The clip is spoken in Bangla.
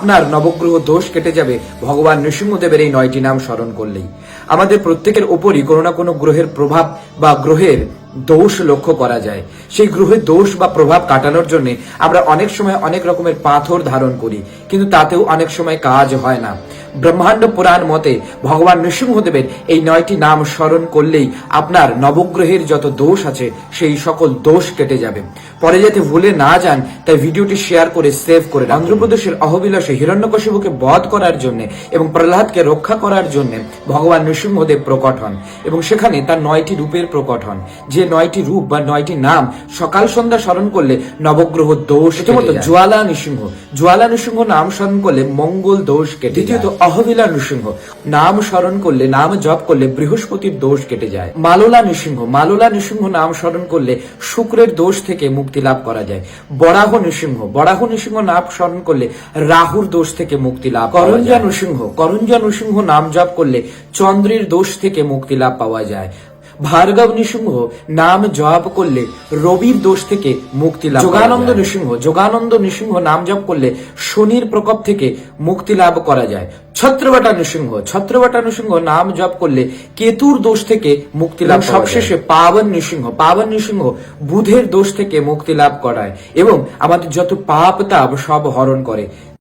আপনার নবগ্রহ দোষ কেটে যাবে ভগবান নৃসিংহদেবের এই 9টি নাম স্মরণ করলেই। আমাদের প্রত্যেকের ওপরই কোনো না কোনো গ্রহের প্রভাব বা গ্রহের দোষ লক্ষ্য করা যায়। সেই গ্রহের দোষ বা প্রভাব কাটানোর জন্য আমরা অনেক সময় অনেক রকমের পাথর ধারণ করি, কিন্তু তাতেও অনেক সময় কাজ হয় না। ব্রহ্মাণ্ড পুরাণ মতে ভগবান নৃসিংহদেবের এই 9টি নাম স্মরণ করলেই আপনার নবগ্রহের যত দোষ আছে সেই সকল দোষ কেটে যাবে। পরে যাতে ভুলে না যান তাই ভিডিওটি শেয়ার করে সেভ করে রাখুন। অন্ধ্রপ্রদেশের অহবিলাসে হিরণ্যকশিপুকে বধ করার জন্য এবং প্রহ্লাদকে রক্ষা করার জন্য ভগবান নৃসিংহদেব প্রকট হন এবং সেখানে তার 9টি রূপের প্রকট হন। যে 9টি রূপ বা 9টি নাম সকাল সন্ধ্যা স্মরণ করলে নবগ্রহ দোষ প্রথমত জ্বালা নৃসিংহ। জ্বালা নৃসিংহ নাম স্মরণ করলে মঙ্গল দোষ কেটে। দ্বিতীয়ত অহবিলা নৃসিংহ নাম স্মরণ করলে, নাম জপ করলে বৃহস্পতির দোষ কেটে যায়। মালোলা নৃসিংহ, মালোলা নৃসিংহ নাম স্মরণ করলে শুক্রের দোষ থেকে মুক্তি লাভ করা যায়। বরাহ নৃসিংহ, বরাহ নৃসিংহ নাম স্মরণ করলে রাহুর দোষ থেকে মুক্তি লাভ। করঞ্জা নৃসিংহ, করঞ্জা নৃসিংহ নাম জপ করলে চন্দ্রের দোষ থেকে মুক্তি লাভ পাওয়া যায়। ভার্গব নৃসিংহ নাম জপ করলে রবির দোষ থেকে মুক্তি লাভ। যোগানন্দ নৃসিংহ, যোগানন্দ নৃসিংহ নাম জপ করলে শনির প্রকোপ থেকে মুক্তি লাভ করা যায়। ছত্রবটা নৃসিংহ, ছত্রবটা নৃসিংহ নাম জপ করলে কেতুর দোষ থেকে মুক্তি লাভ। সবশেষে পাবন নৃসিংহ, পাবন নৃসিংহ বুধের দোষ থেকে মুক্তি লাভ করায় এবং আমাদের যত পাপ তাপ সব হরণ করে।